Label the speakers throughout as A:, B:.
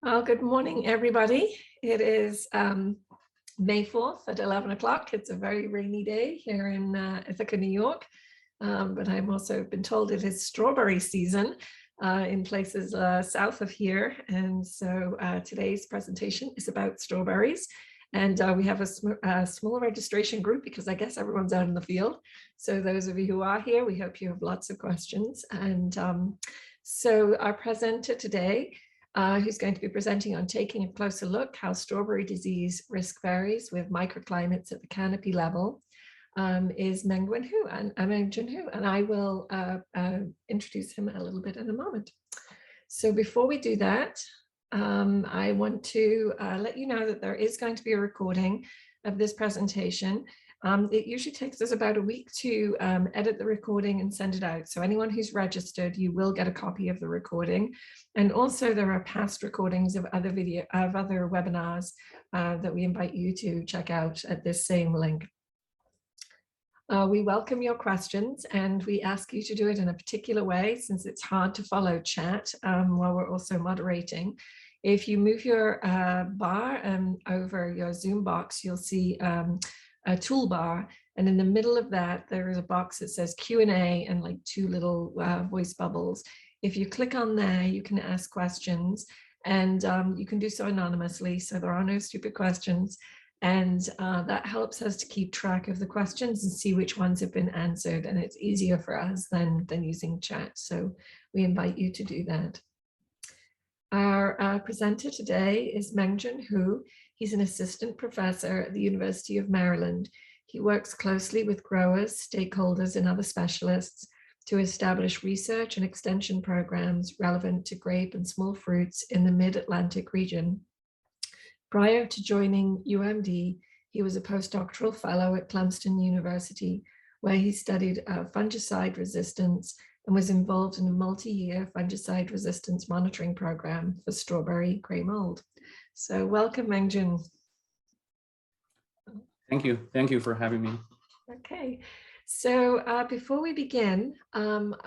A: Well, good morning, everybody. It is May 4th at 11 o'clock. It's a very rainy day here in Ithaca, New York. But I'm also been told it is strawberry season in places south of here. And so today's presentation is about strawberries. And we have a small registration group because I guess everyone's out in the field. So those of you who are here, we hope you have lots of questions. And so our presenter today, who's going to be presenting on taking a closer look how strawberry disease risk varies with microclimates at the canopy level, is Mengjun Hu, and I will introduce him a little bit in a moment. So before we do that, I want to let you know that there is going to be a recording of this presentation. It usually takes us about a week to edit the recording and send it out. So anyone who's registered, you will get a copy of the recording. And also there are past recordings of other webinars that we invite you to check out at this same link. We welcome your questions and we ask you to do it in a particular way since it's hard to follow chat while we're also moderating. If you move your bar over your Zoom box, you'll see a toolbar, and in the middle of that there is a box that says Q&A and like two little voice bubbles. If you click on there, you can ask questions, and you can do so anonymously, so there are no stupid questions, and that helps us to keep track of the questions and see which ones have been answered, and it's easier for us than using chat, so we invite you to do that. Our presenter today is Mengjun Hu. He's an assistant professor at the University of Maryland. He works closely with growers, stakeholders, and other specialists to establish research and extension programs relevant to grape and small fruits in the Mid-Atlantic region. Prior to joining UMD, he was a postdoctoral fellow at Clemson University, where he studied fungicide resistance and was involved in a multi-year fungicide resistance monitoring program for strawberry gray mold. So welcome, Mengjun.
B: Thank you. Thank you for having me.
A: Okay. So before we begin,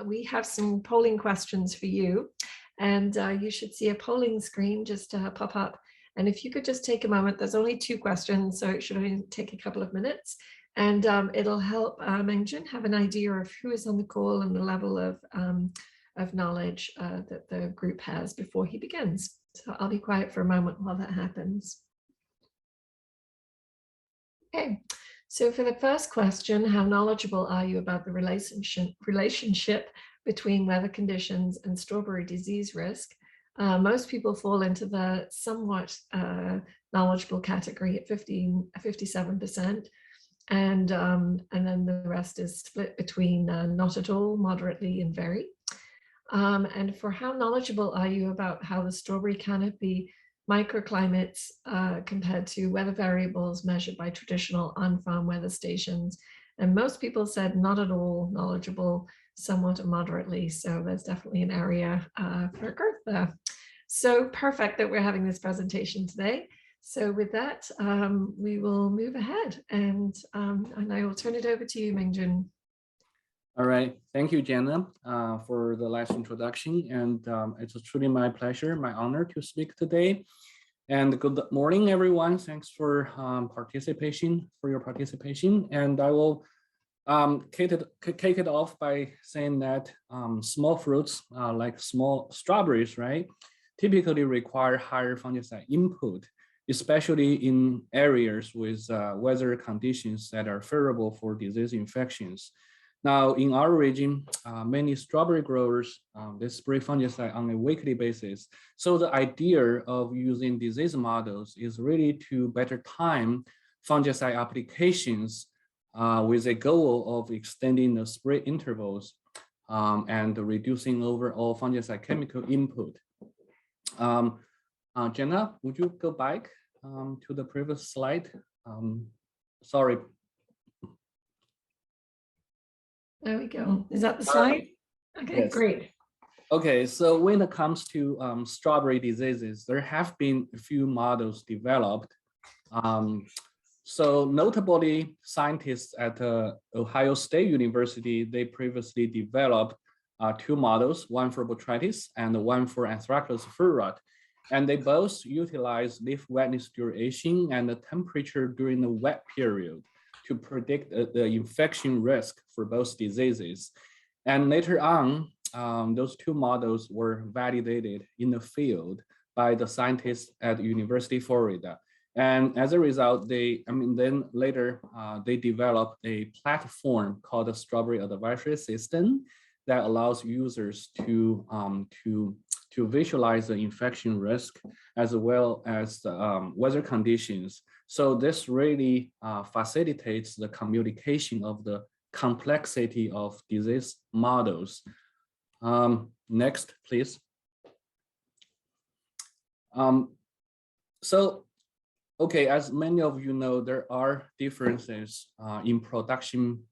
A: we have some polling questions for you. And you should see a polling screen just pop up. And if you could just take a moment, there's only 2 questions, so it should only take a couple of minutes. And it'll help Mengjun have an idea of who is on the call and the level of knowledge that the group has before he begins. So I'll be quiet for a moment while that happens. Okay, so for the first question, how knowledgeable are you about the relationship between weather conditions and strawberry disease risk? Most people fall into the somewhat knowledgeable category at 57%. And then the rest is split between not at all, moderately, and very. And for how knowledgeable are you about how the strawberry canopy microclimates compared to weather variables measured by traditional on-farm weather stations? And most people said not at all knowledgeable, somewhat moderately. So there's definitely an area for growth there. So perfect that we're having this presentation today. So with that, we will move ahead, and I will turn it over to you, Mengjun.
B: All right, thank you, Jenna, for the last introduction, and it's truly my pleasure, my honor to speak today. And good morning, everyone. Thanks for your participation. And I will kick it off by saying that small fruits, like small strawberries, right, typically require higher fungicide input, especially in areas with weather conditions that are favorable for disease infections. Now, in our region, many strawberry growers, they spray fungicide on a weekly basis. So the idea of using disease models is really to better time fungicide applications with a goal of extending the spray intervals and reducing overall fungicide chemical input. Jenna, would you go back to the previous slide? Sorry.
A: There we go. Is that the slide? Okay, yes. Great.
B: Okay, so when it comes to strawberry diseases, there have been a few models developed. So notably, scientists at Ohio State University, they previously developed 2 models, one for botrytis and one for Anthracnose fruit rot. And they both utilize leaf wetness duration and the temperature during the wet period to predict the infection risk for both diseases. And later on, those two models were validated in the field by the scientists at University of Florida. And as a result, then later they developed a platform called the Strawberry Advisory System that allows users to visualize the infection risk as well as the weather conditions. So this really facilitates the communication of the complexity of disease models. Next, please. Okay, as many of you know, there are differences in production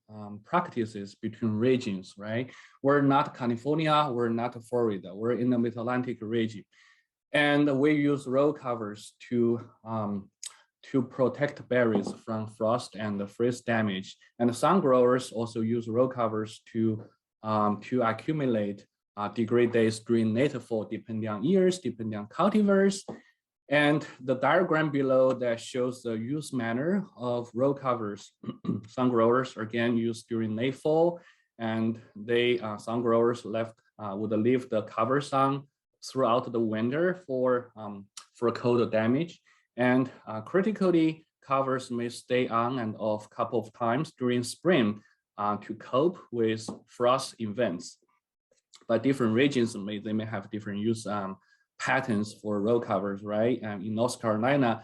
B: practices between regions, right? We're not California, we're not Florida, we're in the Mid-Atlantic region. And we use row covers to protect berries from frost and the freeze damage. And some growers also use row covers to accumulate degree days during native fall, depending on years, depending on cultivars. And the diagram below that shows the use manner of row covers. Some growers again use during late fall, and some growers would leave the covers on throughout the winter for cold damage. And critically, covers may stay on and off a couple of times during spring to cope with frost events. But different regions they may have different use patterns for row covers, right? And in North Carolina,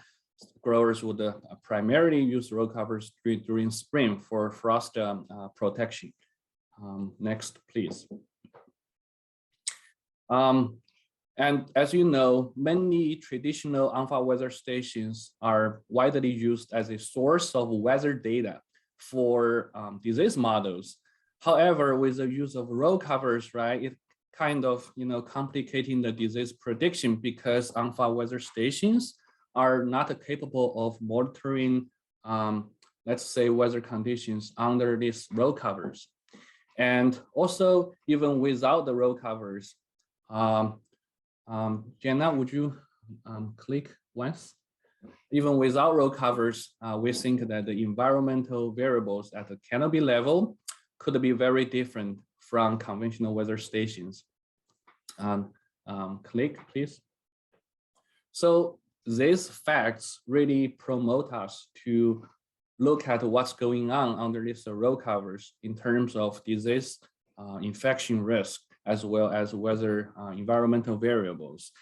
B: growers would primarily use row covers during spring for frost protection. Next, please. And as you know, many traditional ANFA weather stations are widely used as a source of weather data for disease models. However, with the use of row covers, right, it kind of complicating the disease prediction because ANFA weather stations are not capable of monitoring, let's say, weather conditions under these row covers. And also, even without the row covers, Jenna, would you click once? Even without row covers, we think that the environmental variables at the canopy level could be very different from conventional weather stations. Click, please. So these facts really promote us to look at what's going on under these row covers in terms of disease infection risk, as well as weather environmental variables.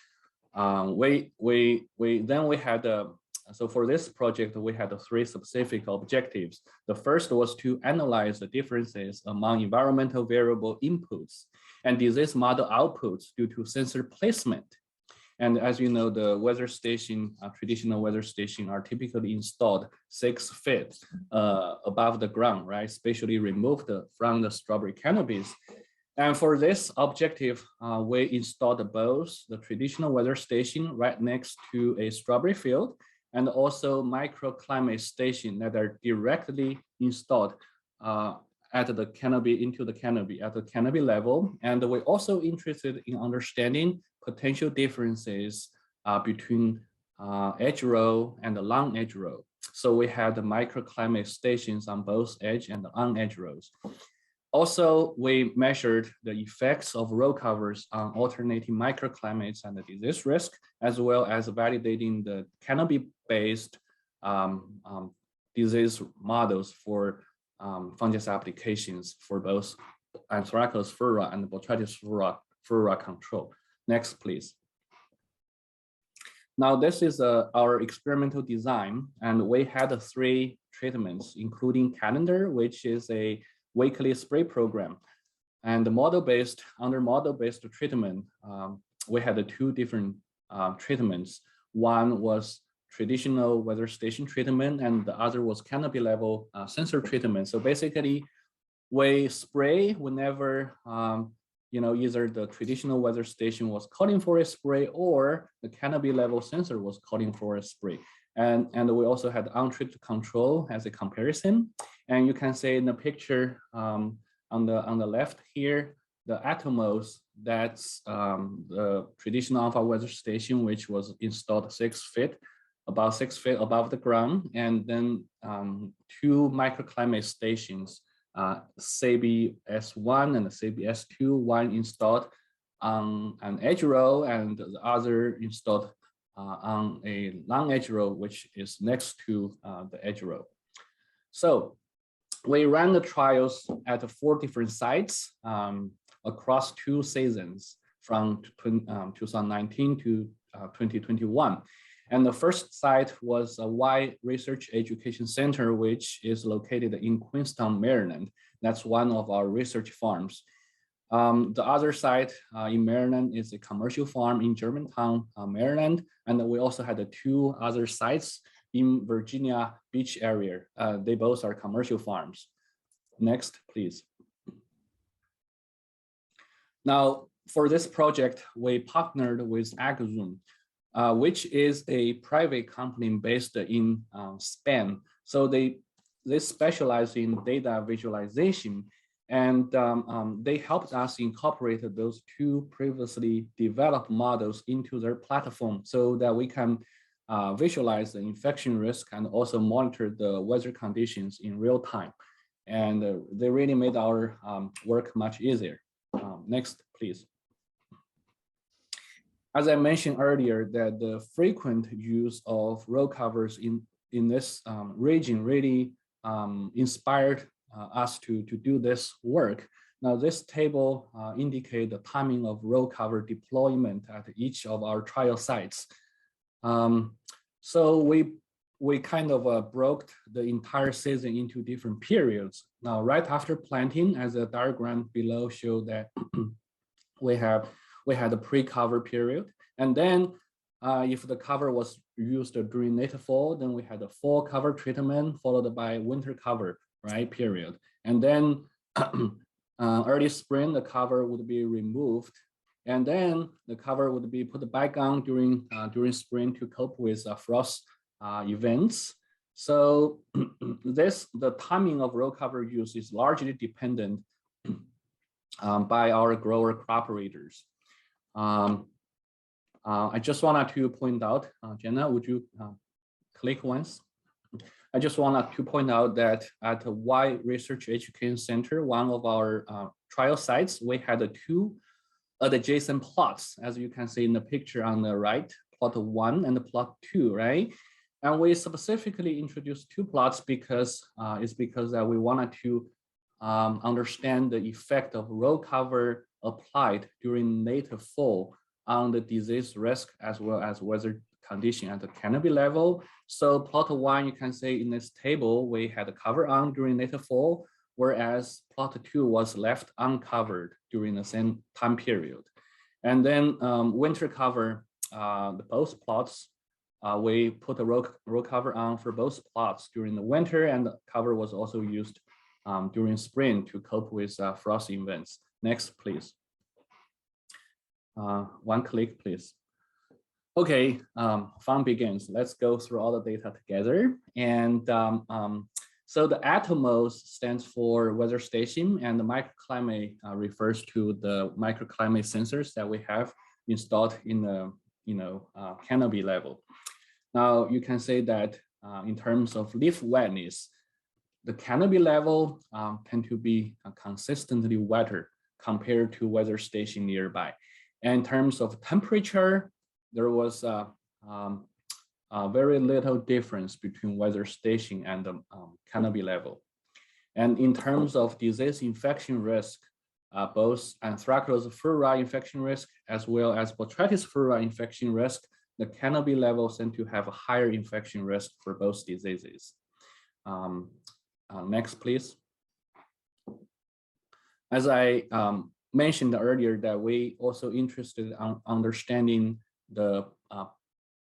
B: So for this project, we had three specific objectives. The first was to analyze the differences among environmental variable inputs and disease model outputs due to sensor placement. And as you know, the weather station, traditional weather station are typically installed 6 feet above the ground, right? Especially removed from the strawberry canopies. And for this objective, we installed both the traditional weather station right next to a strawberry field and also microclimate station that are directly installed at the canopy, into the canopy, at the canopy level. And we're also interested in understanding potential differences between edge row and the long edge row. So we had the microclimate stations on both edge and on edge rows. Also, we measured the effects of row covers on alternating microclimates and the disease risk, as well as validating the canopy-based disease models for fungus applications for both Anthracnose furor and Botrytis furor control. Next, please. Now, this is our experimental design, and we had 3 treatments, including calendar, which is a weekly spray program, and the model-based treatment. We had 2 different treatments. One was traditional weather station treatment, and the other was canopy level sensor treatment. So basically, we spray whenever either the traditional weather station was calling for a spray or the canopy level sensor was calling for a spray. And we also had untreated control as a comparison. And you can see in the picture on the left here, the Atomos that's the traditional alpha weather station, which was installed about 6 feet above the ground, and then 2 microclimate stations, CBS1 and CBS2, one installed on an edge row and the other installed on a long edge row, which is next to the edge row. So we ran the trials at 4 different sites across 2 seasons from 2019 to 2021. And the first site was a Y Research Education Center, which is located in Queenstown, Maryland. That's one of our research farms. The other site in Maryland is a commercial farm in Germantown, Maryland. And we also had 2 other sites in Virginia Beach area. They both are commercial farms. Next, please. Now, for this project, we partnered with AgZoom, which is a private company based in Spain. So they specialize in data visualization, and they helped us incorporate those 2 previously developed models into their platform so that we can visualize the infection risk and also monitor the weather conditions in real time. And they really made our work much easier. Next, please. As I mentioned earlier, that the frequent use of row covers in this region really inspired us to do this work. Now, this table indicates the timing of row cover deployment at each of our trial sites. So we kind of broke the entire season into different periods. Now, right after planting, as the diagram below showed that we had a pre-cover period. And then if the cover was used during native fall, then we had a fall cover treatment followed by winter cover, right, period. And then early spring, the cover would be removed. And then the cover would be put back on during spring to cope with frost events. So the timing of row cover use is largely dependent by our grower cooperators. I just wanted to point out, Jenna, would you click once? I just wanted to point out that at the Y Research Education Center, one of our trial sites, we had 2 adjacent plots, as you can see in the picture on the right, plot 1 and plot 2, right? And we specifically introduced 2 plots because we wanted to understand the effect of row cover applied during native fall on the disease risk as well as weather condition at the canopy level. So plot 1, you can see in this table, we had a cover on during native fall, whereas plot 2 was left uncovered during the same time period. And then winter cover, both plots, we put a row cover on for both plots during the winter, and the cover was also used during spring to cope with frost events. Next, please. 1 click, please. Okay, fun begins. Let's go through all the data together. And so the ATMOS stands for weather station, and the microclimate refers to the microclimate sensors that we have installed in the canopy level. Now you can say that in terms of leaf wetness, the canopy level tend to be consistently wetter compared to weather station nearby. And in terms of temperature, there was very little difference between weather station and the canopy level. And in terms of disease infection risk, both Anthracnose furei infection risk as well as Botrytis furei infection risk, the canopy levels tend to have a higher infection risk for both diseases. Next, please. As I mentioned earlier, that we also interested in understanding the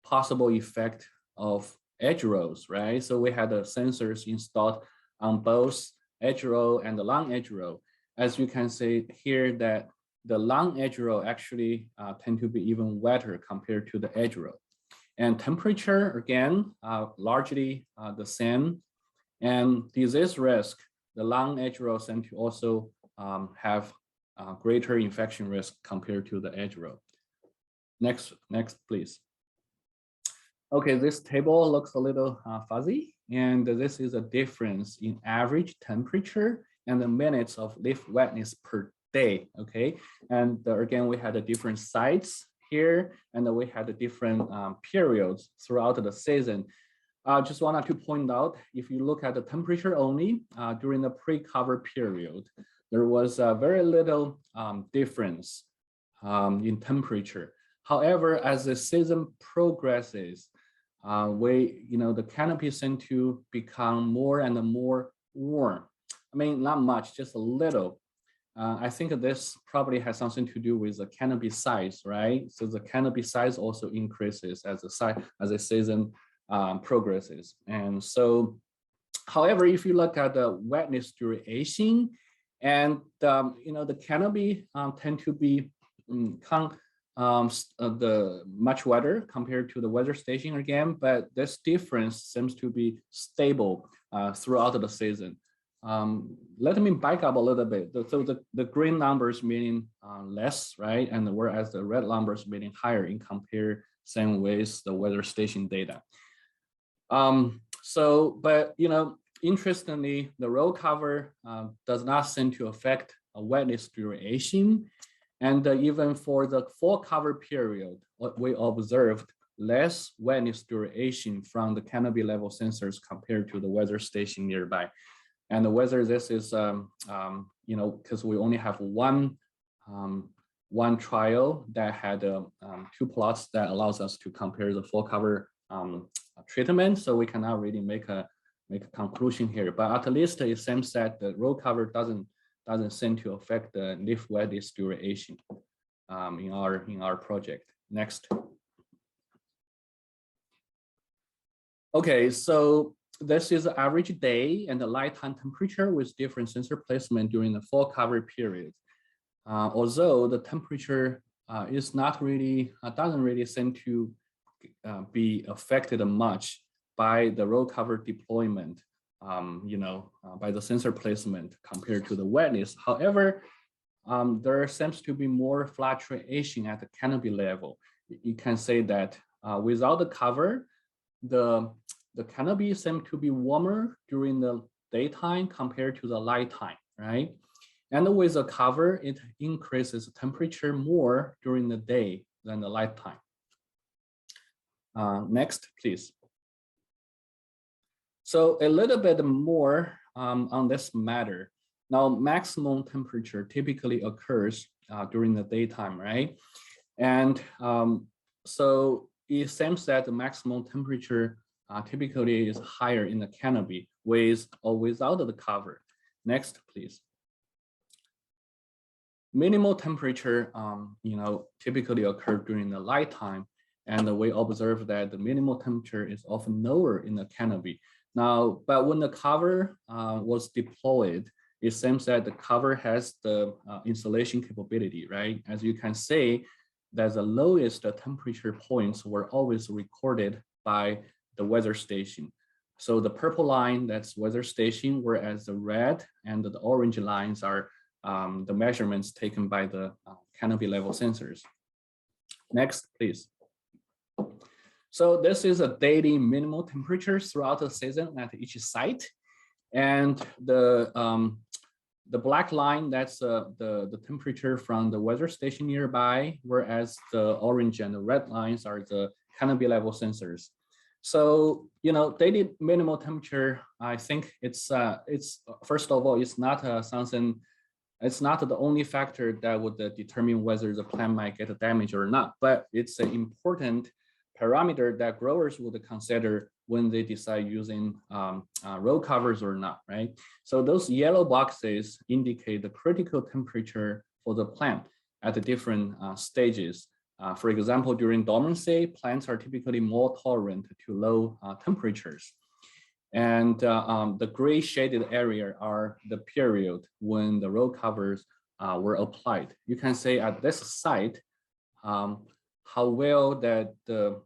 B: possible effect of edge rows, right? So we had the sensors installed on both edge row and the long edge row. As you can see here, that the long edge row actually tend to be even wetter compared to the edge row. And temperature, again, largely the same. And disease risk, the long edge rows tend to also have greater infection risk compared to the edge row. Next, please. Okay, this table looks a little fuzzy, and this is a difference in average temperature and the minutes of leaf wetness per day. Okay, and again, we had a different sites here, and we had a different periods throughout the season. I just wanted to point out, if you look at the temperature only during the pre-cover period, there was very little difference in temperature. However, as the season progresses, the canopy seem to become more and more warm. I mean, not much, just a little. I think this probably has something to do with the canopy size, right? So the canopy size also increases as the season progresses. And so, however, if you look at the wetness duration, and the canopy tend to be the much wetter compared to the weather station again, but this difference seems to be stable throughout the season. Let me back up a little bit. So the green numbers meaning less, right? And whereas the red numbers meaning higher in comparison with the weather station data. But interestingly, the row cover does not seem to affect a wetness duration. And even for the full cover period, we observed less wetness duration from the canopy level sensors compared to the weather station nearby. And whether this is, because we only have one trial that had 2 plots that allows us to compare the full cover treatment. So we cannot really make a conclusion here, but at least it seems that the row cover doesn't seem to affect the leaf wetness duration in our project. Next. Okay, so this is the average day and the nighttime temperature with different sensor placement during the full cover period. Although the temperature is not really doesn't really seem to be affected much by the row cover deployment, by the sensor placement compared to the wetness. However, there seems to be more fluctuation at the canopy level. You can say that without the cover, the canopy seems to be warmer during the daytime compared to the nighttime, right? And with the cover, it increases the temperature more during the day than the nighttime. Next, please. So a little bit more on this matter. Now, maximum temperature typically occurs during the daytime, right? And so it seems that the maximum temperature typically is higher in the canopy with or without the cover. Next, please. Minimal temperature, typically occur during the nighttime, and we observe that the minimal temperature is often lower in the canopy. Now, but when the cover was deployed, it seems that the cover has the insulation capability, right? As you can see, that the lowest temperature points were always recorded by the weather station. So the purple line, that's weather station, whereas the red and the orange lines are the measurements taken by the canopy level sensors. Next, please. So this is a daily minimal temperature throughout the season at each site. And the black line, that's the temperature from the weather station nearby, whereas the orange and the red lines are the canopy level sensors. So, daily minimal temperature, I think it's first of all, it's not something, it's not the only factor that would determine whether the plant might get damaged or not, but it's an important parameter that growers would consider when they decide using row covers or not, right? So those yellow boxes indicate the critical temperature for the plant at the different stages. For example, during dormancy, plants are typically more tolerant to low temperatures. And the gray shaded area are the period when the row covers were applied. You can say at this site, how well that the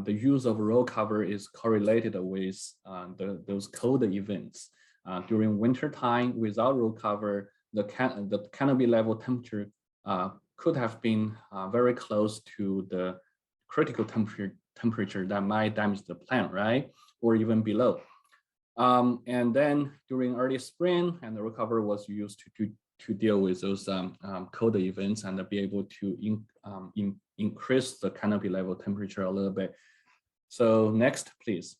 B: use of row cover is correlated with those cold events. During winter time, without row cover, the canopy level temperature could have been very close to the critical temperature that might damage the plant, right? Or even below. And then during early spring, and the recovery was used to deal with those colder events and be able to increase the canopy level temperature a little bit. So next, please.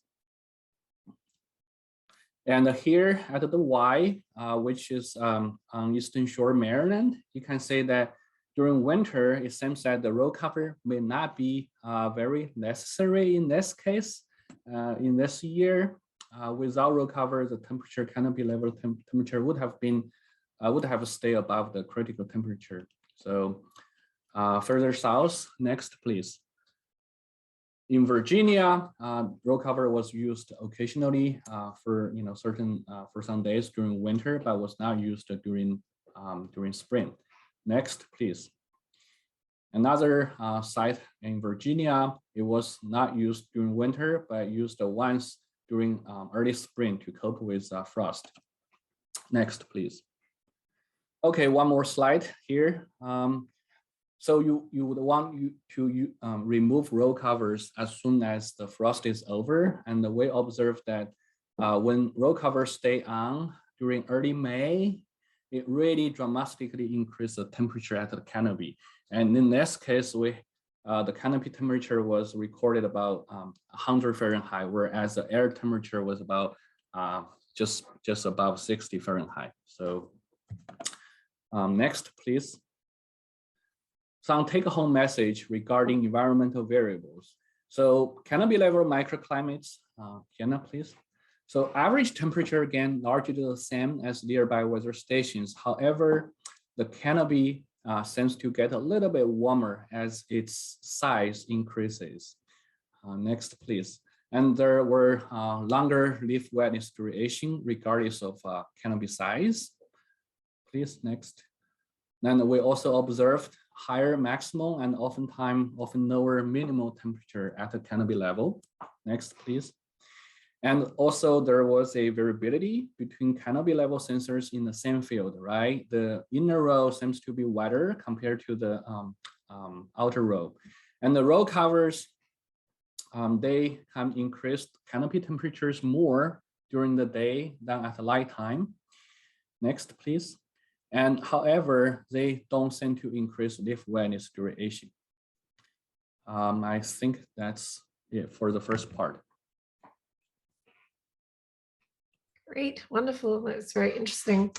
B: And here at the Y, which is on Eastern Shore, Maryland, you can say that during winter, it seems that the row cover may not be very necessary in this case. In this year, without row cover, the temperature, canopy level temperature would have stayed above the critical temperature. So further south, next, please. In Virginia, row cover was used occasionally for for some days during winter, but was not used during spring. Next, please. Another site in Virginia, it was not used during winter, but used once during early spring to cope with frost. Next, please. Okay, one more slide here. So you would want to remove row covers as soon as the frost is over. And we observed that when row covers stay on during early May, it really dramatically increased the temperature at the canopy. And in this case, the canopy temperature was recorded about 100 Fahrenheit, whereas the air temperature was about just above 60 Fahrenheit. So next, please. Some take-home message regarding environmental variables. So canopy level microclimates, Jenna, please. So average temperature, again, largely the same as nearby weather stations. However, the canopy seems to get a little bit warmer as its size increases. Next, please. And there were longer leaf wetness duration regardless of canopy size. Please, next. Then we also observed higher maximal and often lower minimal temperature at the canopy level. Next, please. And also there was a variability between canopy level sensors in the same field, right? The inner row seems to be wetter compared to the outer row. And the row covers, they have increased canopy temperatures more during the day than at the light time. Next, please. And however, they don't seem to increase leaf wetness duration. I think that's it for the first part.
A: Great, wonderful. That's very interesting.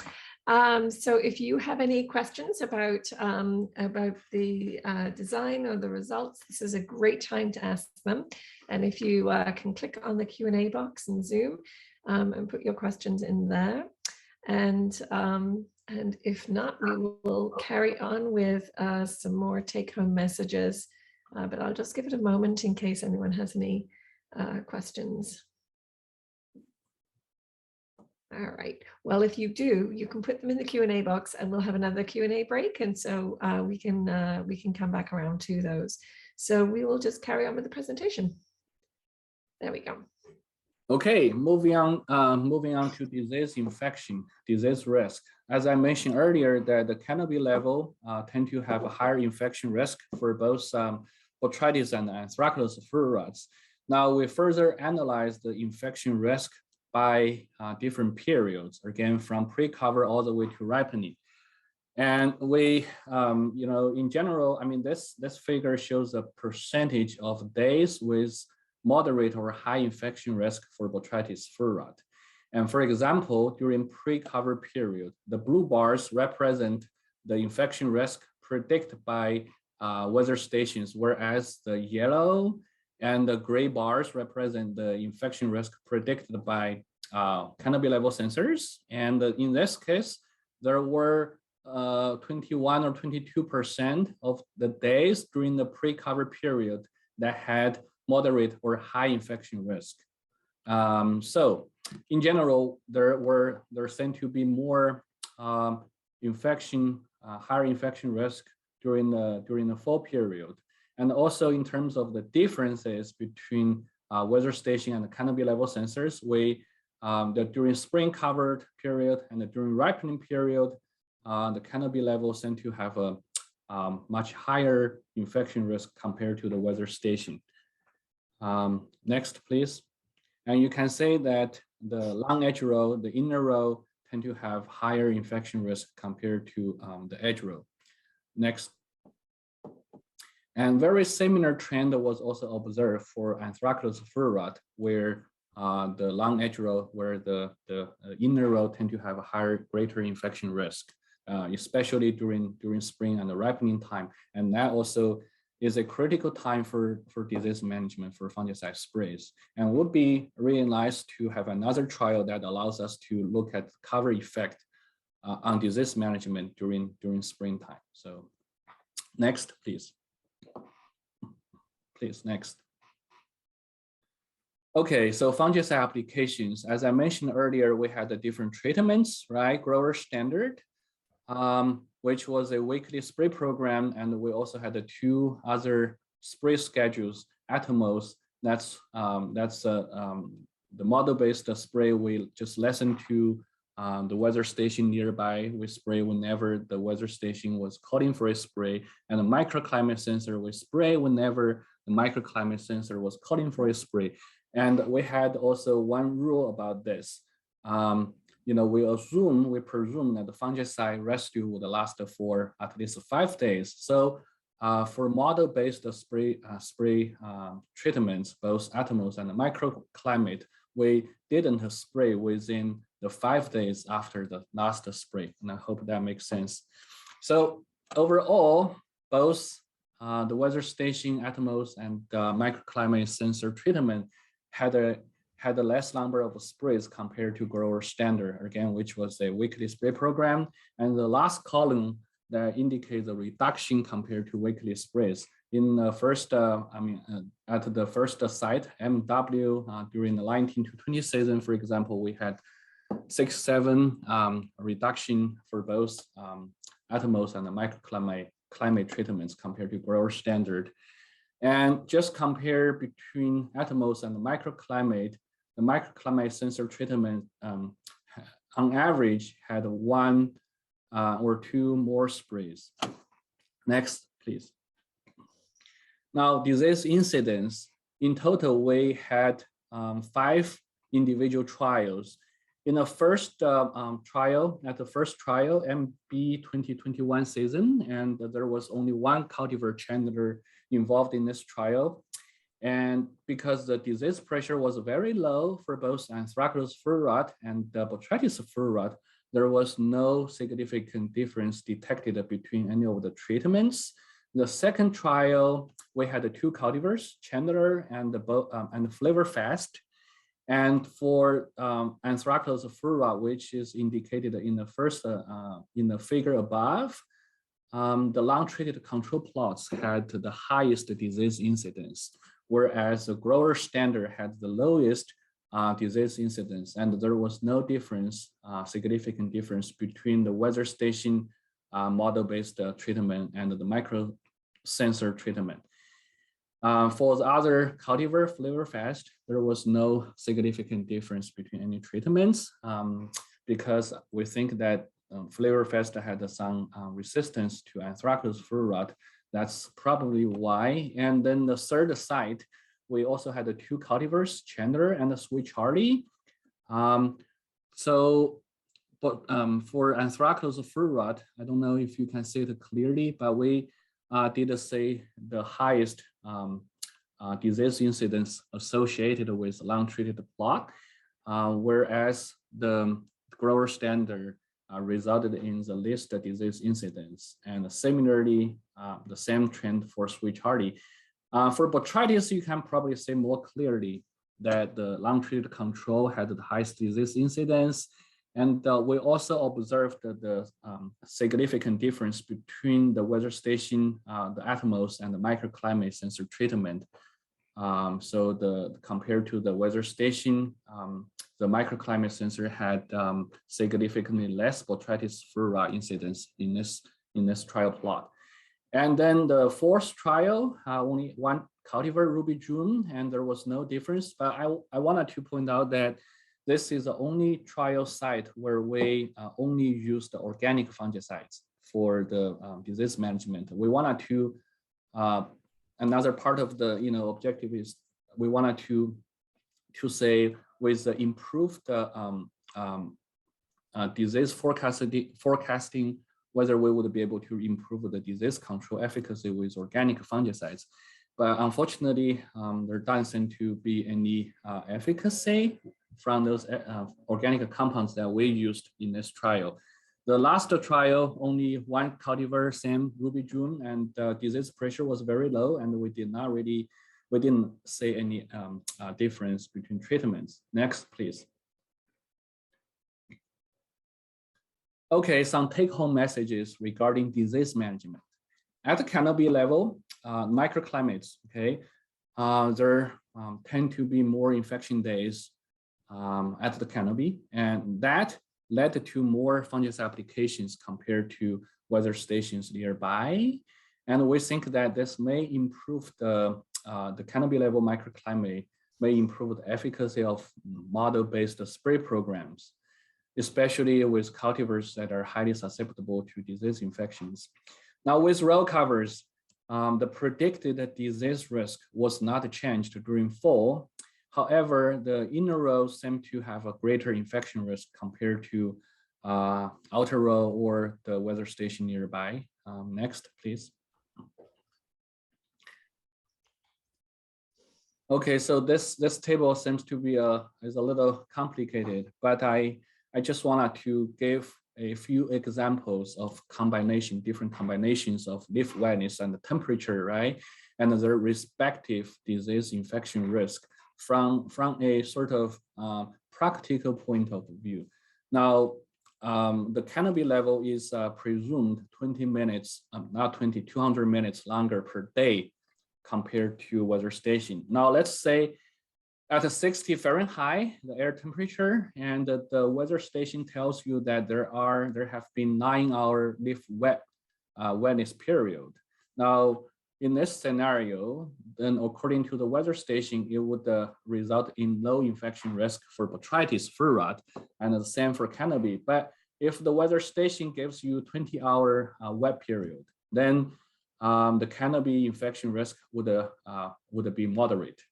A: So if you have any questions about the design or the results, this is a great time to ask them. And if you can click on the Q&A box in Zoom and put your questions in there. And if not, we will carry on with some more take-home messages, but I'll just give it a moment in case anyone has any questions. All right, well, if you do, you can put them in the Q&A box and we'll have another Q&A break. And so we can come back around to those. So we will just carry on with the presentation. There we go.
B: Okay, moving on to disease infection, disease risk. As I mentioned earlier, that the canopy level tend to have a higher infection risk for both botrytis and Anthracnose fur rots. Now we further analyze the infection risk by different periods, again, from pre-cover all the way to ripening. And we, in general, I mean, this figure shows a percentage of days with moderate or high infection risk for botrytis fur rot. And for example, during pre-cover period, the blue bars represent the infection risk predicted by weather stations, whereas the yellow and the gray bars represent the infection risk predicted by canopy level sensors. And in this case, there were 21 or 22% of the days during the pre-cover period that had moderate or high infection risk. So in general, there seemed to be more higher infection risk during the fall period. And also in terms of the differences between weather station and the canopy level sensors, during spring covered period and during ripening period, the canopy levels tend to have a much higher infection risk compared to the weather station. Next, please. And you can say that the long edge row, the inner row, tend to have higher infection risk compared to the edge row. Next. And very similar trend was also observed for Anthracnose fur rot, where the long edge row, where the inner row tend to have a higher, greater infection risk, especially during spring and the ripening time. And that also is a critical time for disease management for fungicide sprays. And would be really nice to have another trial that allows us to look at cover effect on disease management during springtime. So next, please. Please, next. Okay, so fungicide applications. As I mentioned earlier, we had the different treatments, right? Grower standard, which was a weekly spray program, and we also had the 2 other spray schedules. Atomos, that's the model-based spray. We just listen to the weather station nearby. We spray whenever the weather station was calling for a spray, and the microclimate sensor we spray whenever the microclimate sensor was calling for a spray. And we had also one rule about this. We presume that the fungicide residue would last for at least 5 days. So for model-based spray treatments, both Atomos and the microclimate, we didn't spray within the 5 days after the last spray. And I hope that makes sense. So overall, both the weather station, Atomos, and microclimate sensor treatment had a less number of sprays compared to grower standard, again, which was a weekly spray program. And the last column that indicates a reduction compared to weekly sprays. In the first, at the first site, MW, during the 19 to 20 season, for example, we had 6-7 reduction for both Atomos and the microclimate treatments compared to grower standard. And just compare between Atomos and the microclimate sensor treatment on average had 1 or 2 more sprays. Next, please. Now, disease incidence. In total, we had 5 individual trials. In the first trial, MB 2021 season, and there was only 1 cultivar Chandler involved in this trial. And because the disease pressure was very low for both Anthracnose fur rot and Botrytis fur rot, there was no significant difference detected between any of the treatments. The second trial, we had 2 cultivars, Chandler and Flavorfast. And for Anthracnose fur rot, which is indicated in the first in the figure above, the long-treated control plots had the highest disease incidence, whereas the grower standard had the lowest disease incidence, and there was no difference, significant difference between the weather station model-based treatment and the micro sensor treatment. For the other cultivar, Flavorfast, there was no significant difference between any treatments because we think that Flavorfast had some resistance to Anthracnose fur rot. That's probably why. And then the third site, we also had 2 cultivars, Chandler and Sweet Charlie. For Anthracnose fur rot, I don't know if you can see it clearly, but we did say the highest disease incidence associated with long-treated plot, whereas the grower standard resulted in the least disease incidence. And similarly, the same trend for Sweet Charlie. For Botrytis, you can probably say more clearly that the long-treated control had the highest disease incidence. And we also observed the significant difference between the weather station, the Atomos, and the microclimate sensor treatment. Compared to the weather station, the microclimate sensor had significantly less Botrytis fur rot incidence in this trial plot. And then the fourth trial, only 1 cultivar Ruby June, and there was no difference. But I wanted to point out that this is the only trial site where we only use the organic fungicides for the disease management. We wanted to, another part of the objective is we wanted to say with the improved disease forecasting, whether we would be able to improve the disease control efficacy with organic fungicides. But unfortunately, there doesn't seem to be any efficacy from those organic compounds that we used in this trial. The last trial, only one cultivar, same Ruby June, and disease pressure was very low, and we didn't see any difference between treatments. Next, please. Okay, some take-home messages regarding disease management. At the canopy level, microclimates, okay, there tend to be more infection days at the canopy, and that led to more fungicide applications compared to weather stations nearby. And we think that this may improve the canopy level microclimate, may improve the efficacy of model-based spray programs, especially with cultivars that are highly susceptible to disease infections. Now with row covers, the predicted disease risk was not changed during fall. However, the inner rows seem to have a greater infection risk compared to outer row or the weather station nearby. Next, please. Okay, so this table seems to be is a little complicated, but I just wanted to give a few examples of different combinations of leaf wetness and the temperature, right? And their respective disease infection risk from a sort of practical point of view. Now, the canopy level is presumed 20 minutes, not 20, 200 minutes longer per day compared to weather station. Now, let's say at a 60 Fahrenheit, the air temperature, and the weather station tells you that there have been 9-hour leaf wetness period. Now, in this scenario, then according to the weather station, it would result in low infection risk for botrytis fur rot, and the same for canopy. But if the weather station gives you 20-hour wet period, then the canopy infection risk would be moderate.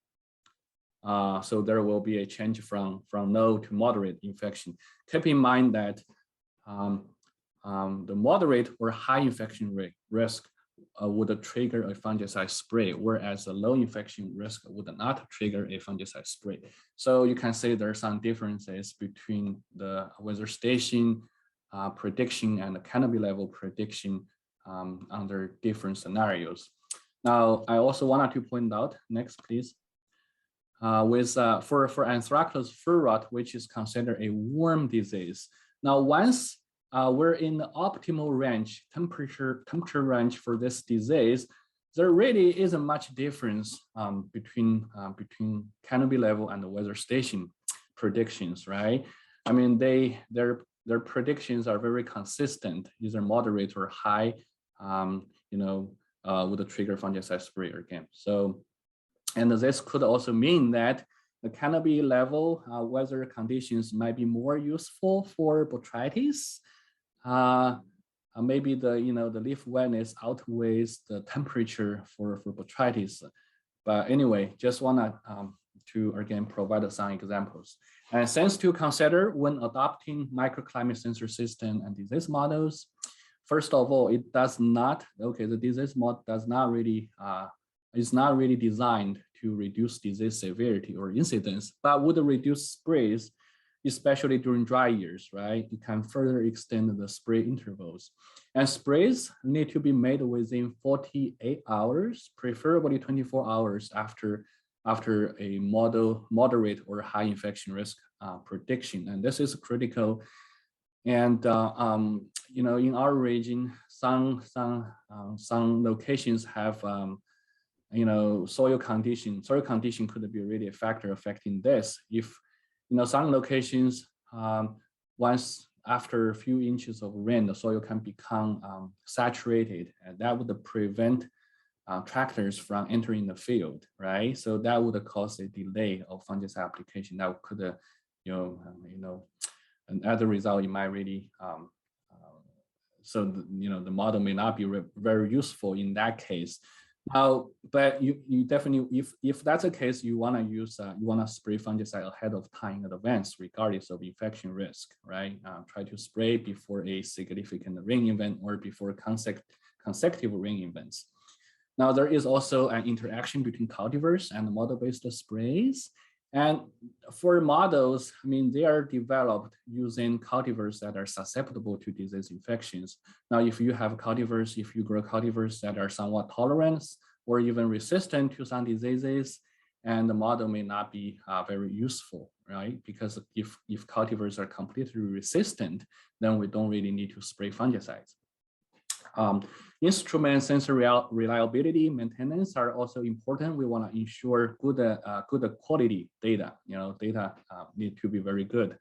B: So there will be a change from low to moderate infection. Keep in mind that the moderate or high infection risk would trigger a fungicide spray, whereas the low infection risk would not trigger a fungicide spray. So you can say there are some differences between the weather station prediction and the canopy level prediction under different scenarios. Now, I also wanted to point out, next please, for Anthracnose fur rot, which is considered a warm disease. Now, once we're in the optimal range, temperature range for this disease, there really isn't much difference between canopy level and the weather station predictions, right? I mean, their predictions are very consistent, either moderate or high, with a trigger fungicide spray again. So, and this could also mean that the canopy level weather conditions might be more useful for botrytis. Maybe the leaf wetness outweighs the temperature for botrytis. But anyway, just wanted to again provide some examples. And things to consider when adopting microclimate sensor system and disease models. First of all, it does not, the disease model does not really, is not really designed to reduce disease severity or incidence, but would reduce sprays, especially during dry years, right? It can further extend the spray intervals. And sprays need to be made within 48 hours, preferably 24 hours after a moderate or high infection risk prediction. And this is critical. And in our region, some locations have soil condition. Soil condition could be really a factor affecting this. If some locations, once after a few inches of rain, the soil can become saturated, and that would prevent tractors from entering the field, right? So that would cause a delay of fungicide application that could and as a result, it might really the model may not be very useful in that case. Now, but you definitely, if that's the case, you want to use you want to spray fungicide ahead of time in advance, regardless of infection risk, right? Try to spray before a significant rain event or before consecutive rain events. Now, there is also an interaction between cultivars and model-based sprays. And for models, I mean, they are developed using cultivars that are susceptible to disease infections. Now, if you have cultivars, if you grow cultivars that are somewhat tolerant or even resistant to some diseases, and the model may not be very useful, right? Because if cultivars are completely resistant, then we don't really need to spray fungicides. Instrument sensor reliability maintenance are also important. We want to ensure good quality data. Data need to be very good,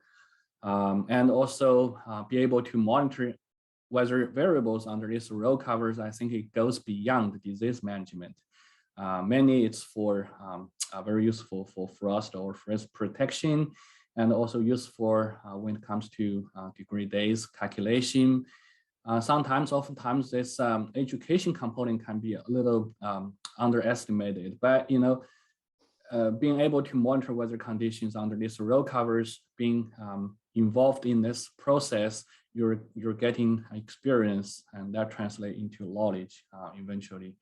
B: and also be able to monitor weather variables under these row covers. I think it goes beyond disease management. Mainly, it's for very useful for frost or frost protection, and also useful when it comes to degree days calculation. Oftentimes, this education component can be a little underestimated, but being able to monitor weather conditions under these row covers, being involved in this process, you're getting experience, and that translates into knowledge eventually.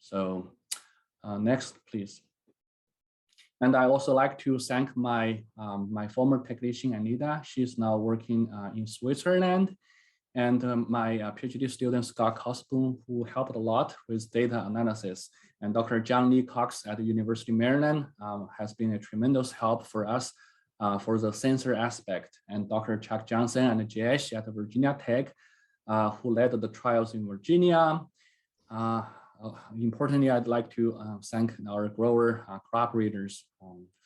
B: So next, please. And I also like to thank my my former technician Anita. She's now working in Switzerland. And my PhD student, Scott Cosboom, who helped a lot with data analysis. And Dr. John Lee Cox at the University of Maryland has been a tremendous help for us for the sensor aspect. And Dr. Chuck Johnson and Jayesh at Virginia Tech, who led the trials in Virginia. Importantly, I'd like to thank our grower cooperators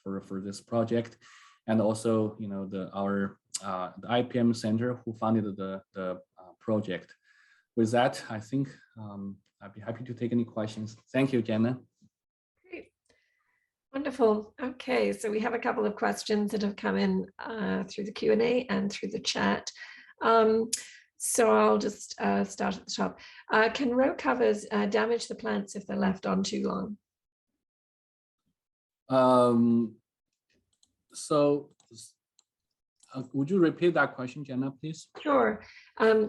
B: for this project. And also, the IPM Center who funded the project. With that, I think I'd be happy to take any questions. Thank you, Jenna.
A: Great. Wonderful. Okay, so we have a couple of questions that have come in through the Q&A and through the chat. So I'll just start at the top. Can row covers damage the plants if they're left on too long?
B: Would you repeat that question, Jenna, please?
A: Sure.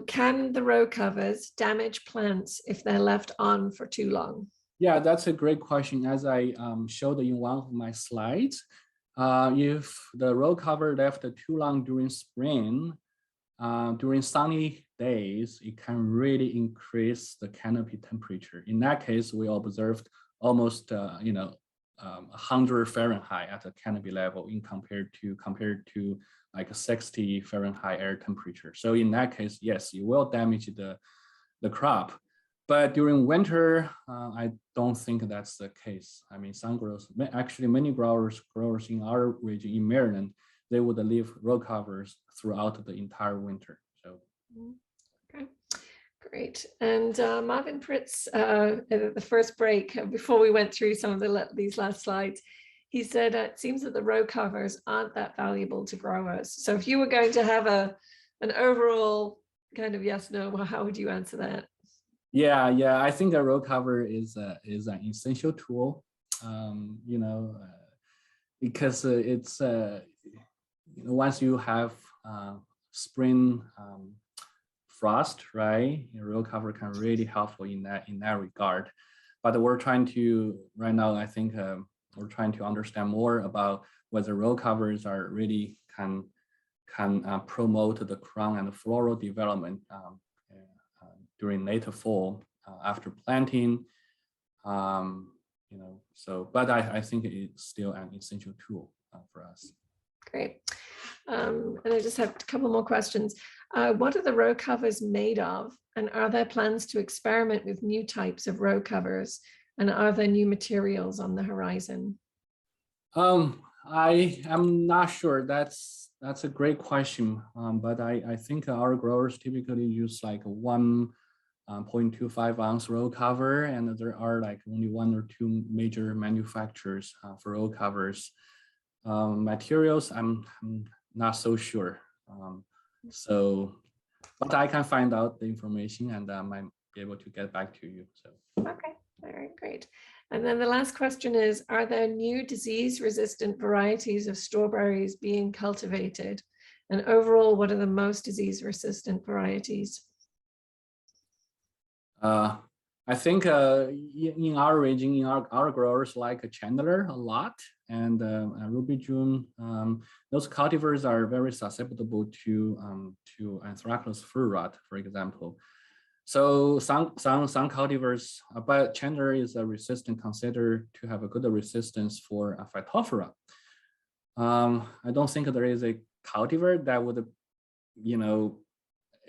A: Can the row covers damage plants if they're left on for too long?
B: Yeah, that's a great question. As I showed in one of my slides, if the row cover left too long during spring, during sunny days, it can really increase the canopy temperature. In that case, we observed almost 100 Fahrenheit at the canopy level compared to like a 60 Fahrenheit air temperature. So in that case, yes, it will damage the crop. But during winter, I don't think that's the case. I mean, some growers, actually many growers in our region in Maryland, they would leave row covers throughout the entire winter. So.
A: Okay, great. And Marvin Pritz, at the first break, before we went through some of these last slides, he said, it seems that the row covers aren't that valuable to growers. So if you were going to have an overall kind of yes, no, well, how would you answer that?
B: Yeah, I think a row cover is an essential tool, because it's, once you have spring frost, right, your row cover can really helpful in that regard. But we're trying to, right now, I think, we're trying to understand more about whether row covers are really can promote the crown and the floral development during later fall after planting. But I think it's still an essential tool for us.
A: Great. And I just have a couple more questions. What are the row covers made of? And are there plans to experiment with new types of row covers? And are there new materials on the horizon?
B: I am not sure. That's a great question. But I think our growers typically use like 1.25 ounce row cover, and there are like only 1 or 2 major manufacturers for row covers. Materials, I'm not so sure. So, but I can find out the information and I might be able to get back to you. So.
A: Okay, all right, great. And then the last question is, are there new disease-resistant varieties of strawberries being cultivated? And overall, what are the most disease-resistant varieties?
B: I think in our region, our growers like Chandler a lot, and Ruby June. Those cultivars are very susceptible to Anthracnose fur rot, for example. So some cultivars, but Chandler is considered to have a good resistance for Phytophthora. I don't think there is a cultivar that would,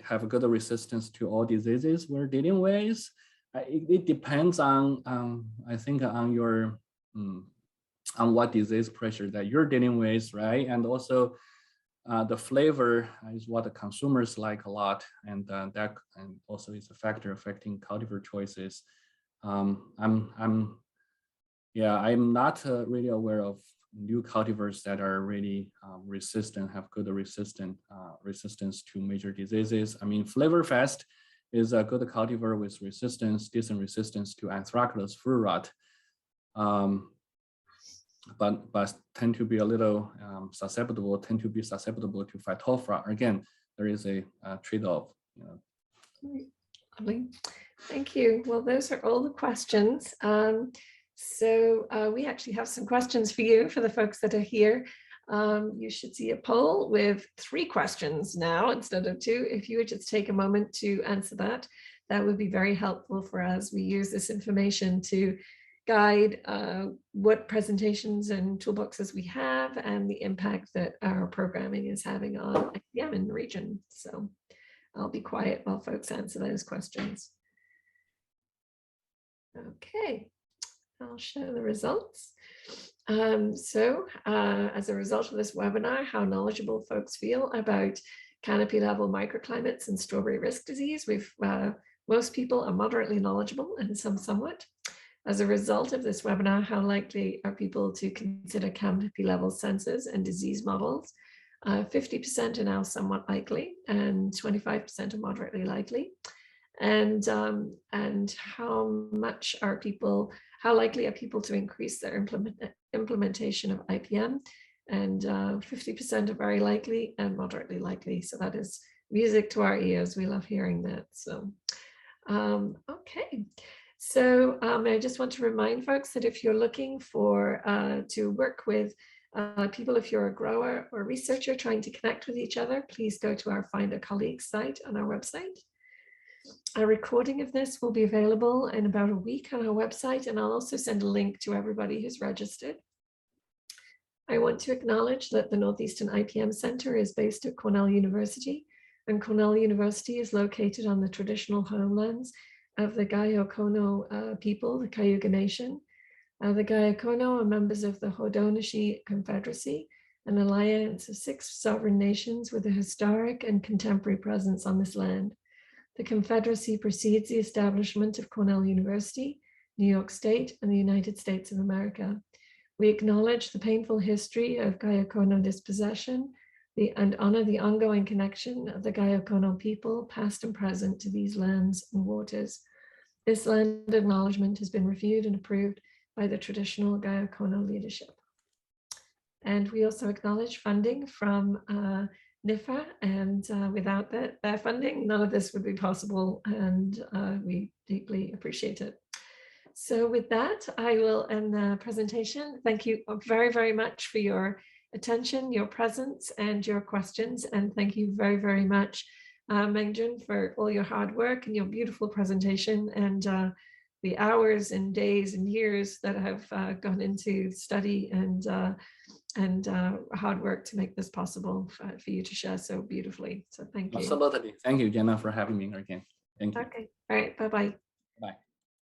B: have a good resistance to all diseases we're dealing with. It depends on, I think, on your on what disease pressure that you're dealing with, right? And also the flavor is what the consumers like a lot, and that also is a factor affecting cultivar choices. I'm not really aware of new cultivars that are really have good resistance to major diseases. I mean, Flavorfest is a good cultivar with decent resistance to Anthracnose fur rot. But tend to be a little susceptible to Phytophthora. Again, there is a trade-off.
A: Lovely. Thank you. Well, those are all the questions. So we actually have some questions for you, for the folks that are here. You should see a poll with 3 questions now instead of 2. If you would just take a moment to answer that, that would be very helpful for us. We use this information to guide what presentations and toolboxes we have and the impact that our programming is having on IPM in the region. So I'll be quiet while folks answer those questions. Okay, I'll show the results. As a result of this webinar, how knowledgeable folks feel about canopy level microclimates and strawberry risk disease. Most people are moderately knowledgeable and some somewhat. As a result of this webinar, how likely are people to consider canopy level sensors and disease models? 50% are now somewhat likely and 25% are moderately likely. And how likely are people to increase their implementation of IPM? And 50% are very likely and moderately likely. So that is music to our ears. We love hearing that. So, okay. So I just want to remind folks that if you're looking for to work with people, if you're a grower or researcher trying to connect with each other, please go to our Find a Colleague site on our website. A recording of this will be available in about a week on our website, and I'll also send a link to everybody who's registered. I want to acknowledge that the Northeastern IPM Center is based at Cornell University, and Cornell University is located on the traditional homelands of the Gayokono people, the Cayuga Nation. The Gayokono are members of the Haudenosaunee Confederacy, an alliance of 6 sovereign nations with a historic and contemporary presence on this land. The Confederacy precedes the establishment of Cornell University, New York State, and the United States of America. We acknowledge the painful history of Gayokono dispossession and honor the ongoing connection of the Gayokono people, past and present, to these lands and waters. This land acknowledgement has been reviewed and approved by the traditional Gayokono leadership. And we also acknowledge funding from NIFA, and without their funding, none of this would be possible, and we deeply appreciate it. So with that, I will end the presentation. Thank you very, very much for your attention, your presence, and your questions. And thank you very, very much, Mengjun, for all your hard work and your beautiful presentation, and the hours and days and years that have gone into study and hard work to make this possible for you to share so beautifully. So thank you.
B: Absolutely. Thank you, Jenna, for having me again. Thank you.
A: Okay. All right. Bye-bye.
B: Bye.